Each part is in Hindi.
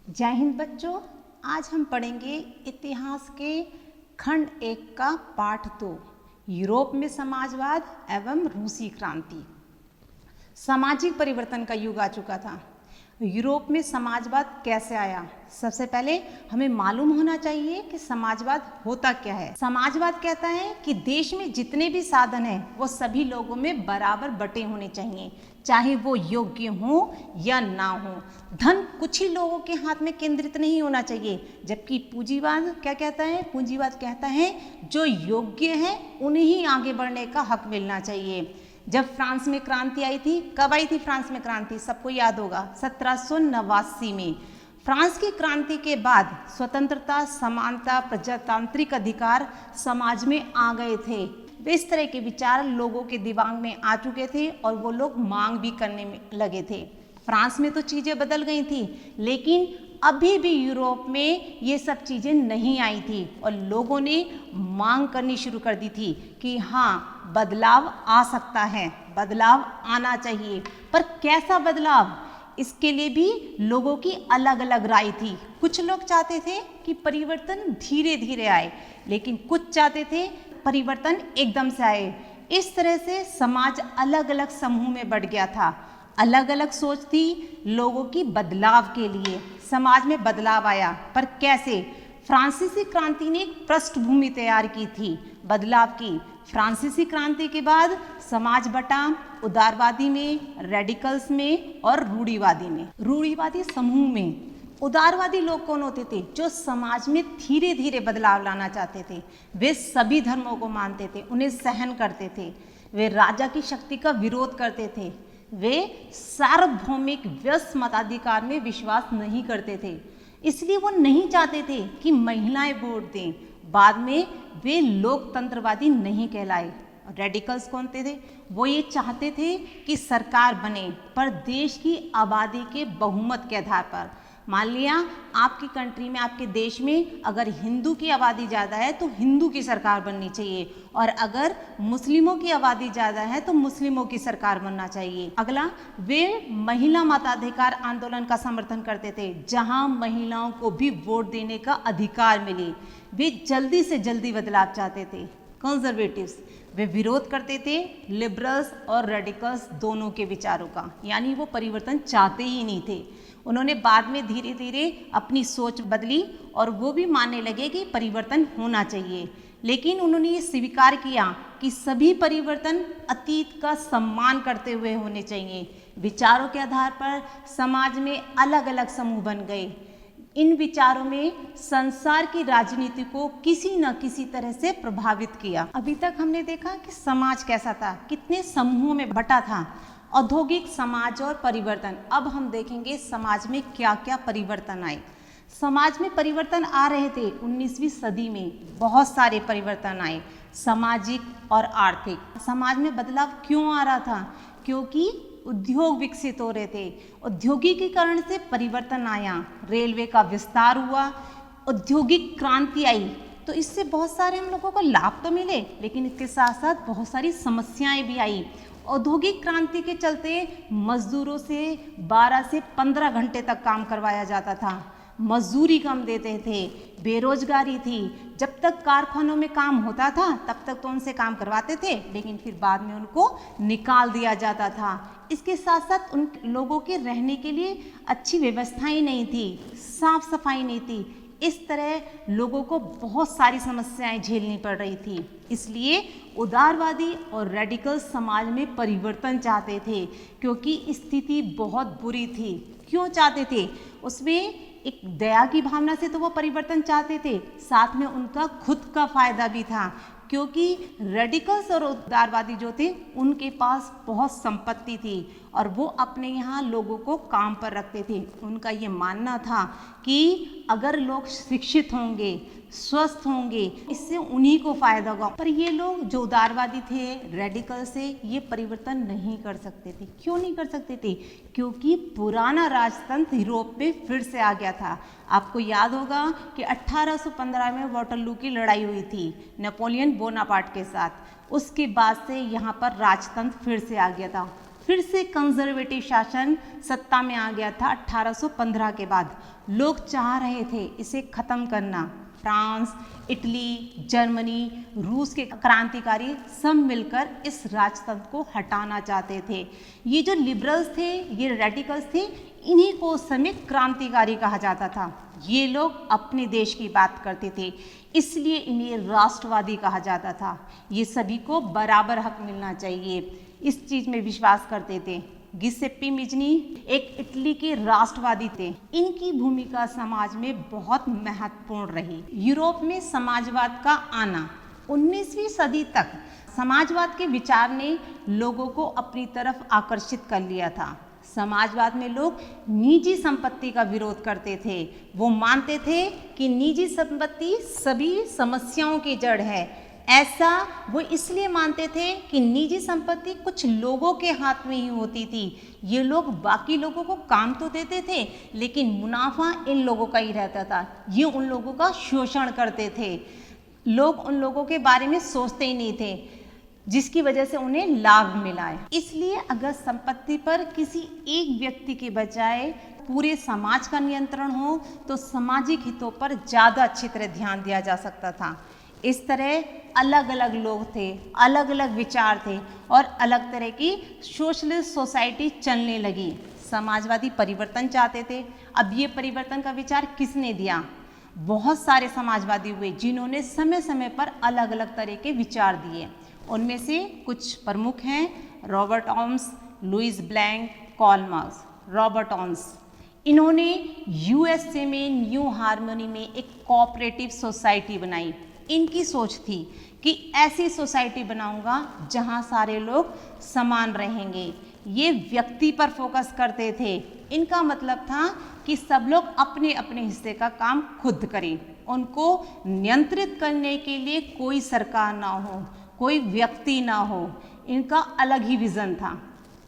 जय हिंद बच्चों। आज हम पढ़ेंगे इतिहास के खंड 1 का पाठ 2 यूरोप में समाजवाद एवं रूसी क्रांति। सामाजिक परिवर्तन का युग आ चुका था। यूरोप में समाजवाद कैसे आया? सबसे पहले हमें मालूम होना चाहिए कि समाजवाद होता क्या है। समाजवाद कहता है कि देश में जितने भी साधन हैं वो सभी लोगों में बराबर बटे होने चाहिए, चाहे वो योग्य हो या ना हो। धन कुछ ही लोगों के हाथ में केंद्रित नहीं होना चाहिए, जबकि पूंजीवाद क्या कहता है? पूंजीवाद कहता है जो योग्य है उन्हें ही आगे बढ़ने का हक मिलना चाहिए। जब फ्रांस में क्रांति आई थी, कब आई थी फ्रांस में क्रांति? सबको याद होगा, 1789 में। फ्रांस की क्रांति के बाद स्वतंत्रता, समानता, प्रजातांत्रिक अधिकार समाज में आ गए थे। इस तरह के विचार लोगों के दिमाग में आ चुके थे और वो लोग मांग भी करने में लगे थे। फ्रांस में तो चीज़ें बदल गई थी, लेकिन अभी भी यूरोप में ये सब चीज़ें नहीं आई थी और लोगों ने मांग करनी शुरू कर दी थी कि हाँ, बदलाव आ सकता है, बदलाव आना चाहिए। पर कैसा बदलाव? इसके लिए भी लोगों की अलग अलग राय थी। कुछ लोग चाहते थे कि परिवर्तन धीरे धीरे आए, लेकिन कुछ चाहते थे परिवर्तन एकदम से आए। इस तरह से समाज अलग अलग समूह में बढ़ गया था। अलग अलग सोच थी लोगों की बदलाव के लिए। समाज में बदलाव आया, पर कैसे? फ्रांसीसी क्रांति ने एक पृष्ठभूमि तैयार की थी बदलाव की। फ्रांसीसी क्रांति के बाद समाज बटा उदारवादी में, रेडिकल्स में और रूढ़िवादी में। रूढ़िवादी समूह में उदारवादी लोग कौन होते थे? जो समाज में धीरे धीरे बदलाव लाना चाहते थे। वे सभी धर्मों को मानते थे, उन्हें सहन करते थे। वे राजा की शक्ति का विरोध करते थे। वे सार्वभौमिक व्यस्त मताधिकार में विश्वास नहीं करते थे, इसलिए वो नहीं चाहते थे कि महिलाएं वोट दें। बाद में वे लोकतंत्रवादी नहीं कहलाए। रेडिकल्स कौन थे? वो ये चाहते थे कि सरकार बने, पर देश की आबादी के बहुमत के आधार पर। मान लिया आपकी कंट्री में, आपके देश में अगर हिंदू की आबादी ज़्यादा है तो हिंदू की सरकार बननी चाहिए, और अगर मुस्लिमों की आबादी ज़्यादा है तो मुस्लिमों की सरकार बनना चाहिए। अगला, वे महिला मताधिकार आंदोलन का समर्थन करते थे, जहां महिलाओं को भी वोट देने का अधिकार मिले। वे जल्दी से जल्दी बदलाव चाहते थे। कंजर्वेटिव्स, वे विरोध करते थे लिबरल्स और रेडिकल्स दोनों के विचारों का, यानी वो परिवर्तन चाहते ही नहीं थे। उन्होंने बाद में धीरे धीरे अपनी सोच बदली और वो भी मानने लगे कि परिवर्तन होना चाहिए, लेकिन उन्होंने ये स्वीकार किया कि सभी परिवर्तन अतीत का सम्मान करते हुए होने चाहिए। विचारों के आधार पर समाज में अलग अलग समूह बन गए। इन विचारों में संसार की राजनीति को किसी न किसी तरह से प्रभावित किया। अभी तक हमने देखा कि समाज कैसा था, कितने समूहों में बटा था। औद्योगिक समाज और परिवर्तन। अब हम देखेंगे समाज में क्या क्या परिवर्तन आए। समाज में परिवर्तन आ रहे थे 19वीं सदी में, बहुत सारे परिवर्तन आए, सामाजिक और आर्थिक। समाज में बदलाव क्यों आ रहा था? क्योंकि उद्योग विकसित हो रहे थे। औद्योगिकीकरण से परिवर्तन आया, रेलवे का विस्तार हुआ, औद्योगिक क्रांति आई, तो इससे बहुत सारे हम लोगों को लाभ तो मिले, लेकिन इसके साथ साथ बहुत सारी समस्याएं भी आई। औद्योगिक क्रांति के चलते मजदूरों से 12 से 15 घंटे तक काम करवाया जाता था, मजदूरी कम देते थे, बेरोजगारी थी। जब तक कारखानों में काम होता था तब तक तो उनसे काम करवाते थे, लेकिन फिर बाद में उनको निकाल दिया जाता था। इसके साथ साथ उन लोगों के रहने के लिए अच्छी व्यवस्थाएं नहीं थी, साफ सफाई नहीं थी। इस तरह लोगों को बहुत सारी समस्याएं झेलनी पड़ रही थी। इसलिए उदारवादी और रेडिकल समाज में परिवर्तन चाहते थे, क्योंकि स्थिति बहुत बुरी थी। क्यों चाहते थे? उसमें एक दया की भावना से तो वो परिवर्तन चाहते थे, साथ में उनका खुद का फायदा भी था, क्योंकि रेडिकल्स और उदारवादी जो थे उनके पास बहुत संपत्ति थी और वो अपने यहाँ लोगों को काम पर रखते थे। उनका ये मानना था कि अगर लोग शिक्षित होंगे, स्वस्थ होंगे, इससे उन्हीं को फायदा होगा। पर ये लोग जो उदारवादी थे, रेडिकल से, ये परिवर्तन नहीं कर सकते थे। क्यों नहीं कर सकते थे? क्योंकि पुराना राजतंत्र यूरोप में फिर से आ गया था। आपको याद होगा कि 1815 में वाटरलू की लड़ाई हुई थी नेपोलियन बोनापार्ट के साथ। उसके बाद से यहाँ पर राजतंत्र फिर से आ गया था। फिर से कंजर्वेटिव शासन सत्ता में आ गया था 1815 के बाद। लोग चाह रहे थे इसे खत्म करना। फ्रांस, इटली, जर्मनी, रूस के क्रांतिकारी सब मिलकर इस राजतंत्र को हटाना चाहते थे। ये जो लिबरल्स थे, ये रेडिकल्स थे, इन्हीं को उस समय क्रांतिकारी कहा जाता था। ये लोग अपने देश की बात करते थे, इसलिए इन्हें राष्ट्रवादी कहा जाता था। ये सभी को बराबर हक मिलना चाहिए, इस चीज़ में विश्वास करते थे। गिसेप्पी मिजनी एक इटली के राष्ट्रवादी थे। इनकी भूमिका समाज में बहुत महत्वपूर्ण रही। यूरोप में समाजवाद का आना 19वीं सदी तक समाजवाद के विचार ने लोगों को अपनी तरफ आकर्षित कर लिया था। समाजवाद में लोग निजी संपत्ति का विरोध करते थे। वो मानते थे कि निजी संपत्ति सभी समस्याओं की जड़ है। ऐसा वो इसलिए मानते थे कि निजी संपत्ति कुछ लोगों के हाथ में ही होती थी। ये लोग बाकी लोगों को काम तो देते थे, लेकिन मुनाफा इन लोगों का ही रहता था। ये उन लोगों का शोषण करते थे। लोग उन लोगों के बारे में सोचते ही नहीं थे, जिसकी वजह से उन्हें लाभ मिला है। इसलिए अगर संपत्ति पर किसी एक व्यक्ति के बजाय पूरे समाज का नियंत्रण हो, तो सामाजिक हितों पर ज़्यादा अच्छी तरह ध्यान दिया जा सकता था। इस तरह अलग अलग लोग थे, अलग अलग विचार थे और अलग तरह की सोशलिस्ट सोसाइटी चलने लगी। समाजवादी परिवर्तन चाहते थे। अब ये परिवर्तन का विचार किसने दिया? बहुत सारे समाजवादी हुए जिन्होंने समय समय पर अलग अलग तरह के विचार दिए। उनमें से कुछ प्रमुख हैं Robert Owens, Louis Blanc, Karl Marx. Robert Owens, इन्होंने यूएसए में न्यू हार्मनी में एक कोऑपरेटिव सोसाइटी बनाई। इनकी सोच थी कि ऐसी सोसाइटी बनाऊंगा जहां सारे लोग समान रहेंगे। ये व्यक्ति पर फोकस करते थे। इनका मतलब था कि सब लोग अपने अपने हिस्से का काम खुद करें। उनको नियंत्रित करने के लिए कोई सरकार ना हो, कोई व्यक्ति ना हो। इनका अलग ही विजन था।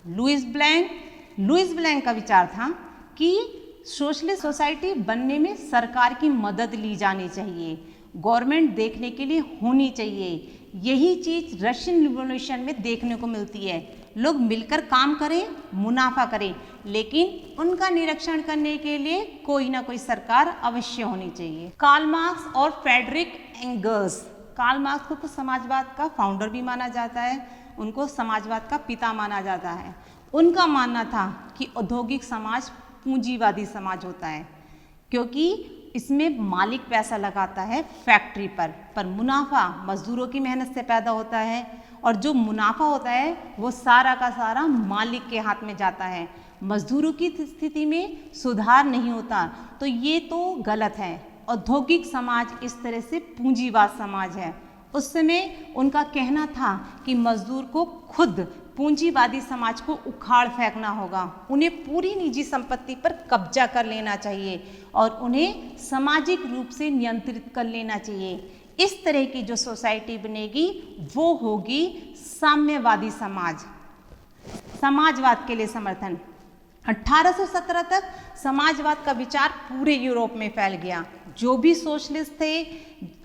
लुईस ब्लैंक का विचार था कि सोशलिस्ट सोसाइटी बनने में सरकार की मदद ली जानी चाहिए, गवर्नमेंट देखने के लिए होनी चाहिए। यही चीज़ रशियन रिवॉल्यूशन में देखने को मिलती है। लोग मिलकर काम करें, मुनाफा करें, लेकिन उनका निरीक्षण करने के लिए कोई ना कोई सरकार अवश्य होनी चाहिए। कार्ल मार्क्स और फ्रेडरिक एंगल्स। कार्ल मार्क्स को तो समाजवाद का फाउंडर भी माना जाता है, उनको समाजवाद का पिता माना जाता है। उनका मानना था कि औद्योगिक समाज पूंजीवादी समाज होता है, क्योंकि इसमें मालिक पैसा लगाता है फैक्ट्री पर मुनाफा मजदूरों की मेहनत से पैदा होता है, और जो मुनाफा होता है वो सारा का सारा मालिक के हाथ में जाता है। मजदूरों की स्थिति में सुधार नहीं होता, तो ये तो गलत है। औद्योगिक समाज इस तरह से पूंजीवाद समाज है। उस समय उनका कहना था कि मजदूर को खुद पूंजीवादी समाज को उखाड़ फेंकना होगा। उन्हें पूरी निजी संपत्ति पर कब्जा कर लेना चाहिए और उन्हें सामाजिक रूप से नियंत्रित कर लेना चाहिए। इस तरह की जो सोसाइटी बनेगी वो होगी साम्यवादी समाज। समाजवाद के लिए समर्थन। 1817 तक समाजवाद का विचार पूरे यूरोप में फैल गया। जो भी सोशलिस्ट थे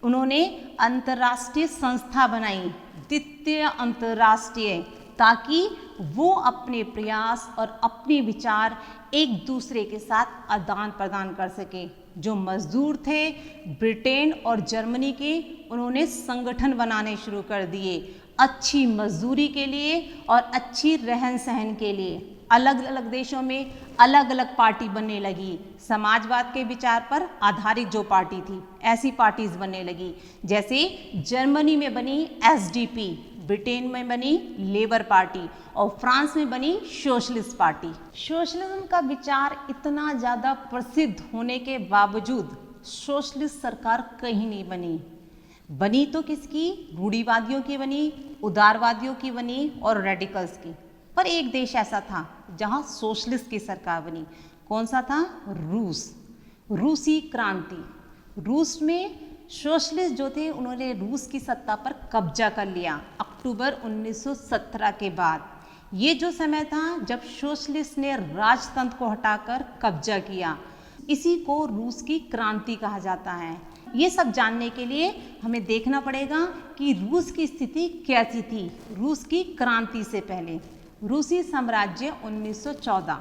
उन्होंने अंतर्राष्ट्रीय संस्था बनाई, द्वितीय अंतर्राष्ट्रीय, ताकि वो अपने प्रयास और अपने विचार एक दूसरे के साथ आदान प्रदान कर सके। जो मजदूर थे ब्रिटेन और जर्मनी के, उन्होंने संगठन बनाने शुरू कर दिए अच्छी मजदूरी के लिए और अच्छी रहन सहन के लिए। अलग अलग देशों में अलग अलग पार्टी बनने लगी। समाजवाद के विचार पर आधारित जो पार्टी थी, ऐसी पार्टीज बनने लगी। जैसे जर्मनी में बनी एसडीपी, ब्रिटेन में बनी लेबर पार्टी और फ्रांस में बनी सोशलिस्ट पार्टी। सोशलिज्म का विचार इतना ज़्यादा प्रसिद्ध होने के बावजूद सोशलिस्ट सरकार कहीं नहीं बनी। बनी तो किसकी? रूढ़िवादियों की बनी, उदारवादियों की बनी और रेडिकल्स की। पर एक देश ऐसा था जहां सोशलिस्ट की सरकार बनी। कौन सा था? रूस। रूसी क्रांति। रूस में सोशलिस्ट जो थे उन्होंने रूस की सत्ता पर कब्जा कर लिया अक्टूबर 1917 के बाद। ये जो समय था जब सोशलिस्ट ने राजतंत्र को हटाकर कब्जा किया, इसी को रूस की क्रांति कहा जाता है। ये सब जानने के लिए हमें देखना पड़ेगा कि रूस की स्थिति कैसी थी रूस की क्रांति से पहले। रूसी साम्राज्य 1914।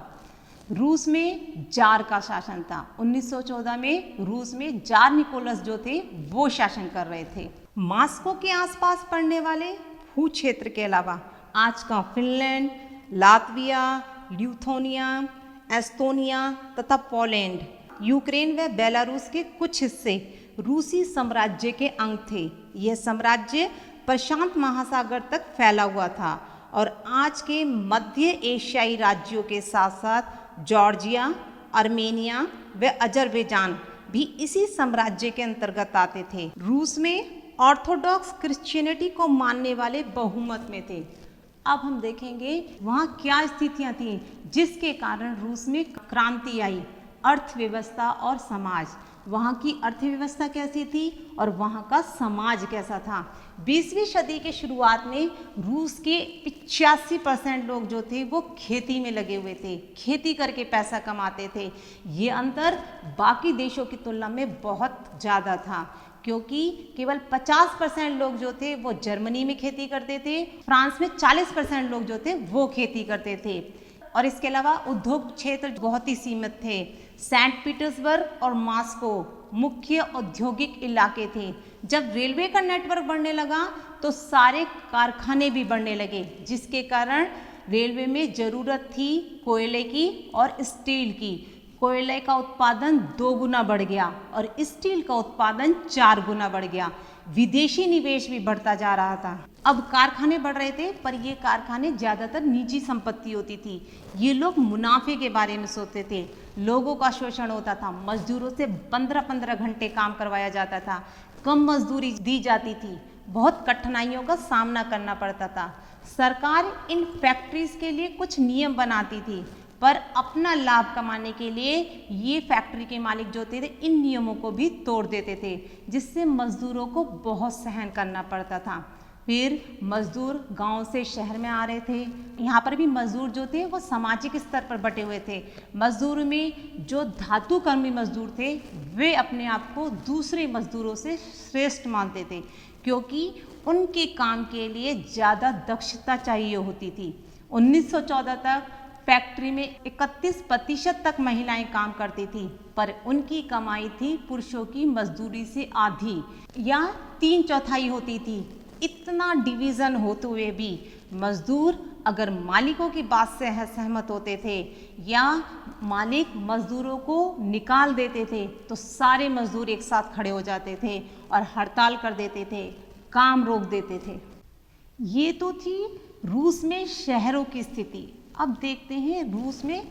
रूस में जार का शासन था। 1914 में रूस में जार निकोलस जो थे वो शासन कर रहे थे। मॉस्को के आसपास पड़ने वाले भू क्षेत्र के अलावा आज का फिनलैंड, लातविया, ल्यूथोनिया, एस्टोनिया तथा पोलैंड, यूक्रेन व बेलारूस के कुछ हिस्से रूसी साम्राज्य के अंग थे। यह साम्राज्य प्रशांत महासागर तक फैला हुआ था और आज के मध्य एशियाई राज्यों के साथ साथ जॉर्जिया, आर्मेनिया व अजरबैजान भी इसी साम्राज्य के अंतर्गत आते थे। रूस में ऑर्थोडॉक्स क्रिश्चियनिटी को मानने वाले बहुमत में थे। अब हम देखेंगे वहाँ क्या स्थितियाँ थीं जिसके कारण रूस में क्रांति आई। अर्थव्यवस्था और समाज, वहाँ की अर्थव्यवस्था कैसी थी और वहाँ का समाज कैसा था। 20वीं सदी के शुरुआत में रूस के 85% लोग जो थे वो खेती में लगे हुए थे, खेती करके पैसा कमाते थे। ये अंतर बाकी देशों की तुलना में बहुत ज़्यादा था क्योंकि केवल 50% लोग जो थे वो जर्मनी में खेती करते थे, फ्रांस में 40% लोग जो थे वो खेती करते थे और इसके अलावा उद्योग क्षेत्र बहुत ही सीमित थे। सेंट पीटर्सबर्ग और मॉस्को मुख्य औद्योगिक इलाके थे। जब रेलवे का नेटवर्क बढ़ने लगा तो सारे कारखाने भी बढ़ने लगे, जिसके कारण रेलवे में ज़रूरत थी कोयले की और स्टील की। कोयले का उत्पादन 2 गुना बढ़ गया और स्टील का उत्पादन 4 गुना बढ़ गया। विदेशी निवेश भी बढ़ता जा रहा था। अब कारखाने बढ़ रहे थे पर ये कारखाने ज़्यादातर निजी संपत्ति होती थी। ये लोग मुनाफे के बारे में सोचते थे। लोगों का शोषण होता था, मजदूरों से 15-15 घंटे काम करवाया जाता था, कम मजदूरी दी जाती थी, बहुत कठिनाइयों का सामना करना पड़ता था। सरकार इन फैक्ट्रीज के लिए कुछ नियम बनाती थी पर अपना लाभ कमाने के लिए ये फैक्ट्री के मालिक जो थे इन नियमों को भी तोड़ देते थे, जिससे मजदूरों को बहुत सहन करना पड़ता था। फिर मजदूर गांव से शहर में आ रहे थे। यहाँ पर भी मजदूर जो थे वो सामाजिक स्तर पर बटे हुए थे। मजदूर में जो धातु कर्मी मजदूर थे वे अपने आप को दूसरे मजदूरों से श्रेष्ठ मानते थे क्योंकि उनके काम के लिए ज़्यादा दक्षता चाहिए होती थी। 1914 तक फैक्ट्री में 31% तक महिलाएं काम करती थी पर उनकी कमाई थी पुरुषों की मजदूरी से आधी या 3/4 होती थी। इतना डिवीज़न होते हुए भी मजदूर अगर मालिकों की बात से सहमत होते थे या मालिक मजदूरों को निकाल देते थे तो सारे मजदूर एक साथ खड़े हो जाते थे और हड़ताल कर देते थे, काम रोक देते थे। ये तो थी रूस में शहरों की स्थिति। अब देखते हैं रूस में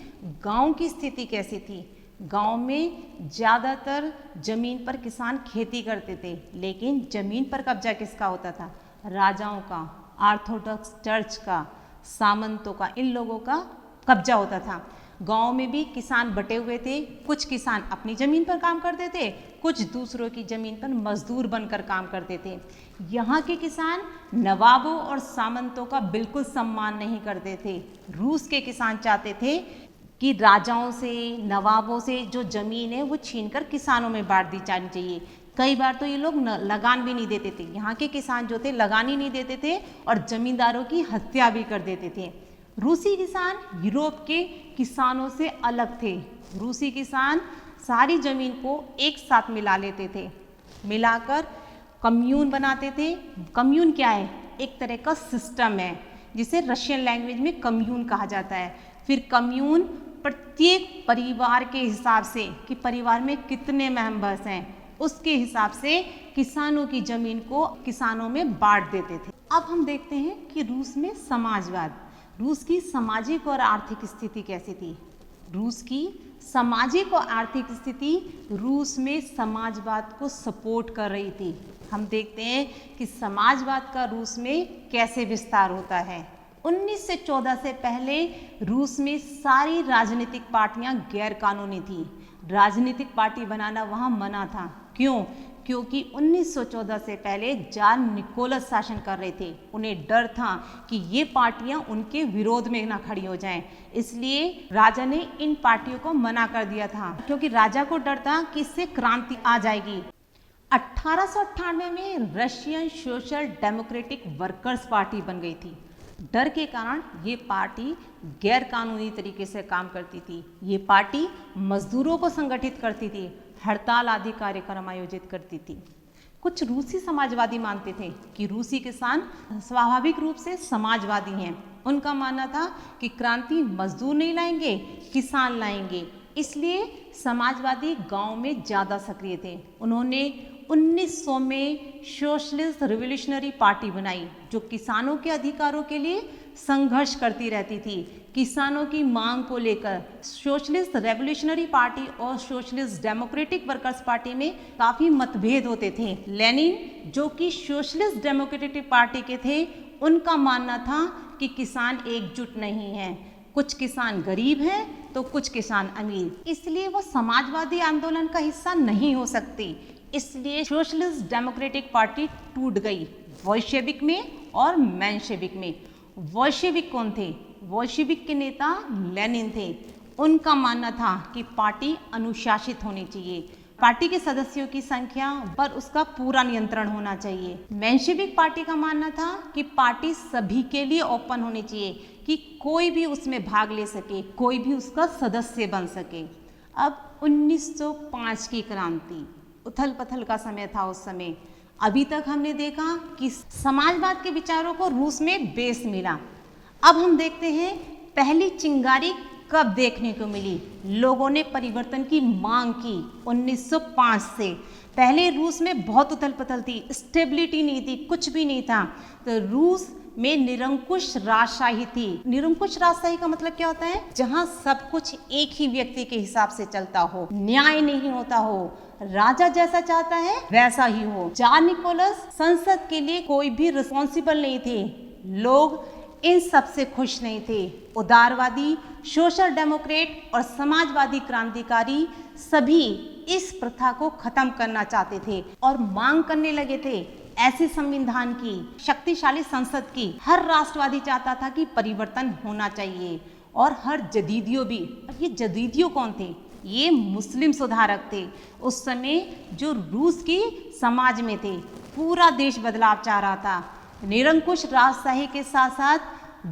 गांव की स्थिति कैसी थी। गांव में ज़्यादातर ज़मीन पर किसान खेती करते थे, लेकिन ज़मीन पर कब्जा किसका होता था? राजाओं का, ऑर्थोडॉक्स चर्च का, सामंतों का, इन लोगों का कब्जा होता था। गांव में भी किसान बटे हुए थे। कुछ किसान अपनी ज़मीन पर काम करते थे, कुछ दूसरों की ज़मीन पर मजदूर बनकर काम करते थे। यहाँ के किसान नवाबों और सामंतों का बिल्कुल सम्मान नहीं करते थे। रूस के किसान चाहते थे कि राजाओं से, नवाबों से जो ज़मीन है वो छीनकर किसानों में बांट दी जानी चाहिए। कई बार तो ये लोग लगान भी नहीं देते थे। यहाँ के किसान जो थे लगान ही नहीं देते थे और ज़मींदारों की हत्या भी कर देते थे। रूसी किसान यूरोप के किसानों से अलग थे। रूसी किसान सारी ज़मीन को एक साथ मिला लेते थे, मिलाकर कम्यून बनाते थे। कम्यून क्या है? एक तरह का सिस्टम है जिसे रशियन लैंग्वेज में कम्यून कहा जाता है। फिर कम्यून प्रत्येक परिवार के हिसाब से कि परिवार में कितने मेंबर्स हैं उसके हिसाब से किसानों की ज़मीन को किसानों में बांट देते थे। अब हम देखते हैं कि रूस में समाजवाद, रूस की सामाजिक और आर्थिक स्थिति कैसी थी। रूस की सामाजिक और आर्थिक स्थिति रूस में समाजवाद को सपोर्ट कर रही थी। हम देखते हैं कि समाजवाद का रूस में कैसे विस्तार होता है। 1914 से पहले रूस में सारी राजनीतिक पार्टियां गैर कानूनी थी। राजनीतिक पार्टी बनाना वहां मना था। क्यों? क्योंकि 1914 से पहले जार निकोलस शासन कर रहे थे। उन्हें डर था कि ये पार्टियां उनके विरोध में ना खड़ी हो जाएं, इसलिए राजा ने इन पार्टियों को मना कर दिया था क्योंकि राजा को डर था कि इससे क्रांति आ जाएगी। 1898 में Russian social democratic workers party बन गई थी। डर के कारण ये पार्टी गैर कानूनी तरीके से काम करती थी। ये पार्टी मजदूरों को संगठित करती थी, हड़ताल आदि कार्यक्रम आयोजित करती थी। कुछ रूसी समाजवादी मानते थे कि रूसी किसान स्वाभाविक रूप से समाजवादी हैं। उनका मानना था कि क्रांति मजदूर नहीं लाएंगे, किसान लाएंगे। इसलिए समाजवादी गांव में ज़्यादा सक्रिय थे। उन्होंने 1900 में सोशलिस्ट रिवोल्यूशनरी पार्टी बनाई, जो किसानों के अधिकारों के लिए संघर्ष करती रहती थी। किसानों की मांग को लेकर सोशलिस्ट रेवोल्यूशनरी पार्टी और सोशलिस्ट डेमोक्रेटिक वर्कर्स पार्टी में काफ़ी मतभेद होते थे। लेनिन, जो कि सोशलिस्ट डेमोक्रेटिक पार्टी के थे, उनका मानना था कि किसान एकजुट नहीं हैं, कुछ किसान गरीब हैं तो कुछ किसान अमीर, इसलिए वो समाजवादी आंदोलन का हिस्सा नहीं हो सकती। इसलिए सोशलिस्ट डेमोक्रेटिक पार्टी टूट गई बोल्शेविक में और मेंशेविक में। बोल्शेविक कौन थे? बोल्शेविक के नेता लेनिन थे। उनका मानना था कि पार्टी अनुशासित होनी चाहिए, पार्टी के सदस्यों की संख्या पर उसका पूरा नियंत्रण होना चाहिए। मेंशेविक पार्टी का मानना था कि पार्टी सभी के लिए ओपन होनी चाहिए, कि कोई भी उसमें भाग ले सके, कोई भी उसका सदस्य बन सके। अब 1905 की क्रांति, उथल पथल का समय था उस समय। अभी तक हमने देखा कि समाजवाद के विचारों को रूस में बेस मिला। अब हम देखते हैं पहली चिंगारी कब देखने को मिली। लोगों ने परिवर्तन की मांग की 1905 से। पहले रूस में बहुत उथल पथल थी, स्टेबिलिटी नहीं थी, कुछ भी नहीं था। तो रूस में निरंकुश राजशाही थी। निरंकुश राजशाही का मतलब क्या होता है? जहां सब कुछ एक ही व्यक्ति के हिसाब से चलता हो, न्याय नहीं होता हो, राजा जैसा चाहता है वैसा ही हो। जार निकोलस संसद के लिए कोई भी रिस्पॉन्सिबल नहीं थे। लोग इन सब से खुश नहीं थे। उदारवादी, सोशल डेमोक्रेट और समाजवादी क्रांतिकारी सभी इस प्रथा को खत्म करना चाहते थे और मांग करने लगे थे ऐसे संविधान की, शक्तिशाली संसद की। हर राष्ट्रवादी चाहता था कि परिवर्तन होना चाहिए और हर जदीदियों भी। ये जदीदियों कौन थे? ये मुस्लिम सुधारक थे उस समय, जो रूस की समाज में थे। पूरा देश बदलाव चाह रहा था। निरंकुश राजशाही के साथ साथ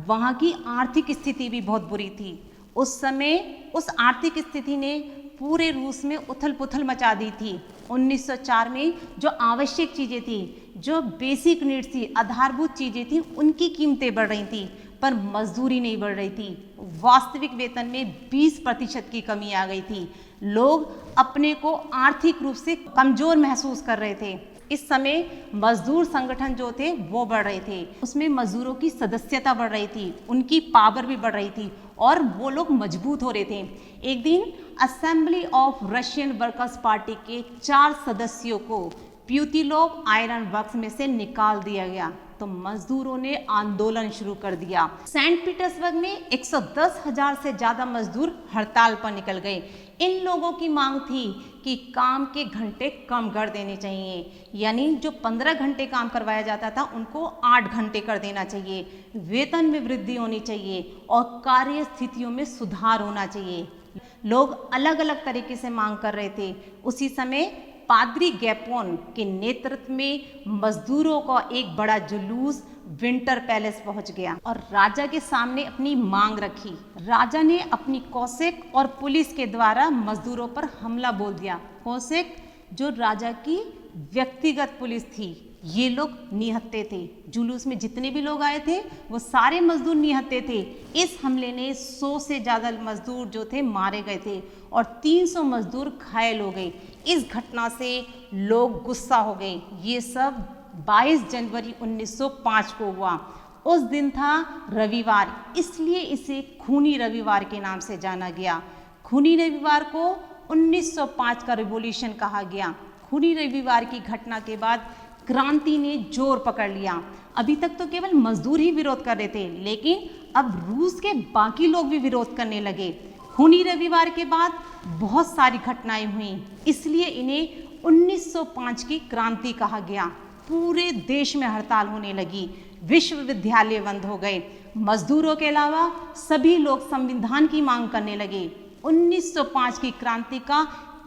वहाँ की आर्थिक स्थिति भी बहुत बुरी थी। उस समय उस आर्थिक स्थिति ने पूरे रूस में उथल पुथल मचा दी थी। 1904 में जो आवश्यक चीज़ें थी, जो बेसिक नीड्स थी, आधारभूत चीज़ें थी, उनकी कीमतें बढ़ रही थी, पर मजदूरी नहीं बढ़ रही थी। वास्तविक वेतन में 20% की कमी आ गई थी। लोग अपने को आर्थिक रूप से कमज़ोर महसूस कर रहे थे। इस समय मजदूर संगठन जो थे वो बढ़ रहे थे, उसमें मजदूरों की सदस्यता बढ़ रही थी, उनकी पावर भी बढ़ रही थी और वो लोग मजबूत हो रहे थे। एक दिन assembly of Russian workers party के 4 सदस्यों को प्यूतिलोव आयरन वर्क्स में से निकाल दिया गया, तो मजदूरों ने आंदोलन शुरू कर दिया। सेंट पीटर्सबर्ग में 110,000 से ज़्यादा मजदूर हड़ताल पर निकल गए। इन लोगों की मांग थी कि काम के घंटे कम कर देने चाहिए, यानी जो 15 घंटे काम करवाया जाता था उनको 8 घंटे कर देना चाहिए। वेतन में वृद्धि होनी चाहिए और कार्य स्थितियों में सुधार होना चाहिए। लोग अलग अलग तरीके से मांग कर रहे थे। उसी समय पादरी गैपोन के नेतृत्व में मजदूरों का एक बड़ा जुलूस विंटर पैलेस पहुंच गया और राजा के सामने अपनी मांग रखी। राजा ने अपनी कौशेक और पुलिस के द्वारा मजदूरों पर हमला बोल दिया। कौशेक जो राजा की व्यक्तिगत पुलिस थी, ये लोग निहत्थे थे। जुलूस में जितने भी लोग आए थे वो सारे मजदूर निहत्थे थे। इस हमले ने 100 से ज़्यादा मजदूर जो थे मारे गए थे और 300 मजदूर घायल हो गए। इस घटना से लोग गुस्सा हो गए। ये सब 22 जनवरी 1905 को हुआ। उस दिन था रविवार, इसलिए इसे खूनी रविवार के नाम से जाना गया। खूनी रविवार को 1905 का रिवॉल्यूशन कहा गया। खूनी रविवार की घटना के बाद क्रांति ने जोर पकड़ लिया। अभी तक तो केवल मजदूर ही विरोध कर रहे थे, लेकिन अब रूस के बाकी लोग भी विरोध करने लगे। खूनी रविवार के बाद बहुत सारी घटनाएं हुई, इसलिए इन्हें 1905 की क्रांति कहा गया। पूरे देश में हड़ताल होने लगी, विश्वविद्यालय बंद हो गए। मजदूरों के अलावा सभी लोग संविधान की मांग करने लगे। 1905 की क्रांति का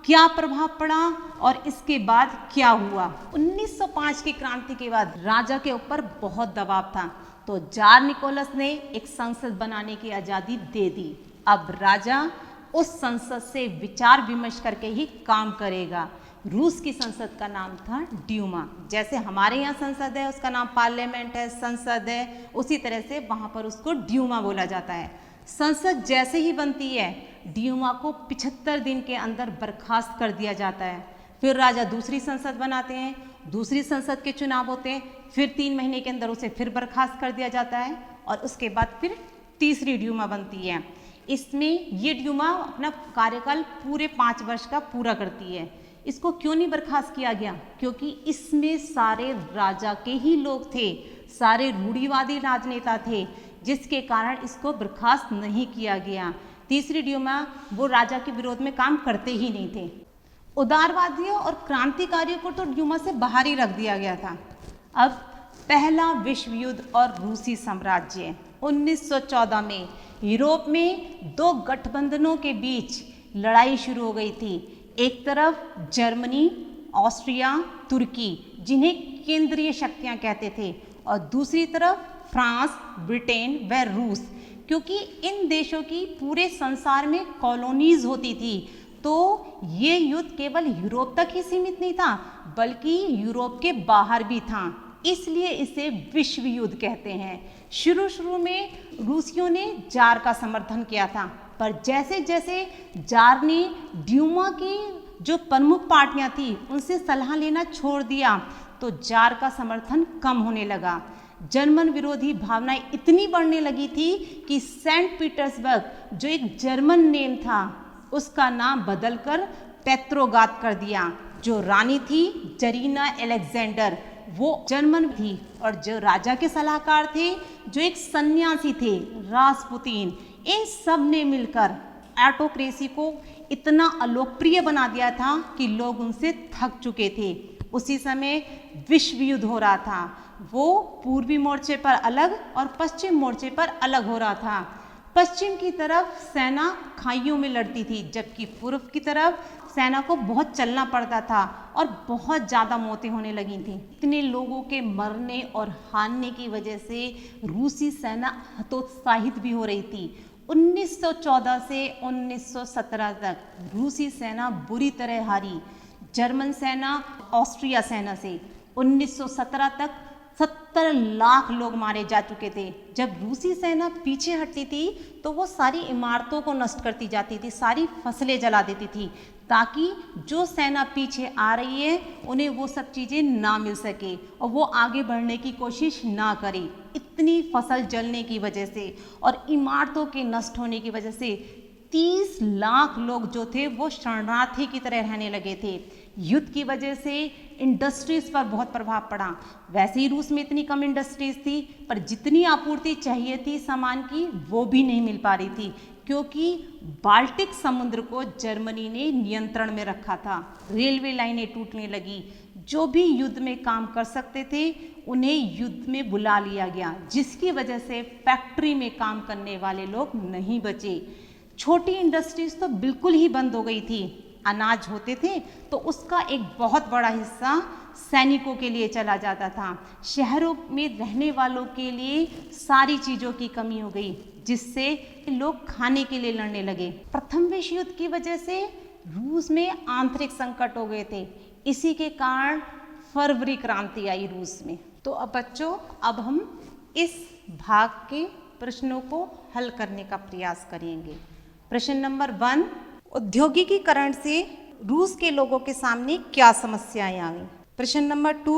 क्या प्रभाव पड़ा और इसके बाद क्या हुआ? 1905 की क्रांति के बाद राजा के ऊपर बहुत दबाव था। तो जार निकोलस ने एक संसद बनाने की आज़ादी दे दी। अब राजा उस संसद से विचार विमर्श करके ही काम करेगा। रूस की संसद का नाम था ड्यूमा। जैसे हमारे यहाँ संसद है उसका नाम पार्लियामेंट है, संसद है, उसी तरह से वहाँ पर उसको ड्यूमा बोला जाता है। संसद जैसे ही बनती है ड्यूमा को 75 दिन के अंदर बर्खास्त कर दिया जाता है। फिर राजा दूसरी संसद बनाते हैं, दूसरी संसद के चुनाव होते हैं, फिर 3 महीने के अंदर उसे फिर बर्खास्त कर दिया जाता है और उसके बाद फिर तीसरी ड्यूमा बनती है। इसमें ये ड्यूमा अपना कार्यकाल पूरे 5 वर्ष का पूरा करती है। इसको क्यों नहीं बर्खास्त किया गया? क्योंकि इसमें सारे राजा के ही लोग थे, सारे रूढ़िवादी राजनेता थे, जिसके कारण इसको बर्खास्त नहीं किया गया। तीसरी ड्यूमा वो राजा के विरोध में काम करते ही नहीं थे। उदारवादियों और क्रांतिकारियों को तो ड्यूमा से बाहर ही रख दिया गया था। अब पहला विश्व युद्ध और रूसी साम्राज्य 1914 में यूरोप में 2 गठबंधनों के बीच लड़ाई शुरू हो गई थी। एक तरफ जर्मनी, ऑस्ट्रिया, तुर्की, जिन्हें केंद्रीय शक्तियां कहते थे, और दूसरी तरफ फ्रांस, ब्रिटेन व रूस। क्योंकि इन देशों की पूरे संसार में कॉलोनीज होती थी, तो ये युद्ध केवल यूरोप तक ही सीमित नहीं था बल्कि यूरोप के बाहर भी था, इसलिए इसे विश्व युद्ध कहते हैं। शुरू में रूसियों ने जार का समर्थन किया था, पर जैसे जैसे जार ने ड्यूमा की जो प्रमुख पार्टियां थी उनसे सलाह लेना छोड़ दिया तो जार का समर्थन कम होने लगा। जर्मन विरोधी भावनाएं इतनी बढ़ने लगी थी कि सेंट पीटर्सबर्ग जो एक जर्मन नेम था उसका नाम बदलकर पेत्रोग्राद कर दिया। जो रानी थी जरीना अलेक्जेंडर वो जर्मन थी, और जो राजा के सलाहकार थे जो एक सन्यासी थे रासपुतीन, इन सब ने मिलकर ऑटोक्रेसी को इतना अलोकप्रिय बना दिया था कि लोग उनसे थक चुके थे। उसी समय विश्व युद्ध हो रहा था, वो पूर्वी मोर्चे पर अलग और पश्चिम मोर्चे पर अलग हो रहा था। पश्चिम की तरफ सेना खाइयों में लड़ती थी, जबकि पूर्व की तरफ सेना को बहुत चलना पड़ता था और बहुत ज़्यादा मौतें होने लगी थी। इतने लोगों के मरने और हारने की वजह से रूसी सेना हतोत्साहित भी हो रही थी। 1914 से 1917 तक रूसी सेना बुरी तरह हारी जर्मन सेना ऑस्ट्रिया सेना से। 1917 तक 70 लाख लोग मारे जा चुके थे। जब रूसी सेना पीछे हटती थी तो वो सारी इमारतों को नष्ट करती जाती थी, सारी फसलें जला देती थी, ताकि जो सेना पीछे आ रही है उन्हें वो सब चीज़ें ना मिल सके और वो आगे बढ़ने की कोशिश ना करे। इतनी फसल जलने की वजह से और इमारतों के नष्ट होने की वजह से 30 लाख लोग जो थे वो शरणार्थी की तरह रहने लगे थे। युद्ध की वजह से इंडस्ट्रीज पर बहुत प्रभाव पड़ा। वैसे ही रूस में इतनी कम इंडस्ट्रीज थी, पर जितनी आपूर्ति चाहिए थी सामान की वो भी नहीं मिल पा रही थी, क्योंकि बाल्टिक समुद्र को जर्मनी ने नियंत्रण में रखा था। रेलवे लाइनें टूटने लगी। जो भी युद्ध में काम कर सकते थे उन्हें युद्ध में बुला लिया गया, जिसकी वजह से फैक्ट्री में काम करने वाले लोग नहीं बचे। छोटी इंडस्ट्रीज तो बिल्कुल ही बंद हो गई थी। अनाज होते थे तो उसका एक बहुत बड़ा हिस्सा सैनिकों के लिए चला जाता था। शहरों में रहने वालों के लिए सारी चीज़ों की कमी हो गई, जिससे लोग खाने के लिए लड़ने लगे। प्रथम विश्व युद्ध की वजह से रूस में आंतरिक संकट हो गए थे। इसी के कारण फरवरी क्रांति आई रूस में। तो अब बच्चों, अब हम इस भाग के प्रश्नों को हल करने का प्रयास करेंगे। प्रश्न नंबर 1, औद्योगिकीकरण से रूस के लोगों के सामने क्या समस्याएं आई। प्रश्न नंबर 2,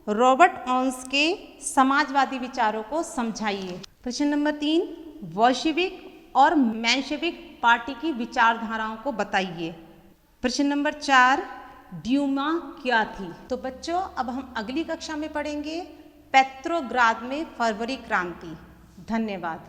रॉबर्ट ऑन्स के समाजवादी विचारों को समझाइए। प्रश्न नंबर 3, बोल्शेविक और मेंशेविक पार्टी की विचारधाराओं को बताइए। प्रश्न नंबर 4, ड्यूमा क्या थी। तो बच्चों, अब हम अगली कक्षा में पढ़ेंगे पेत्रोग्राद में फरवरी क्रांति। धन्यवाद।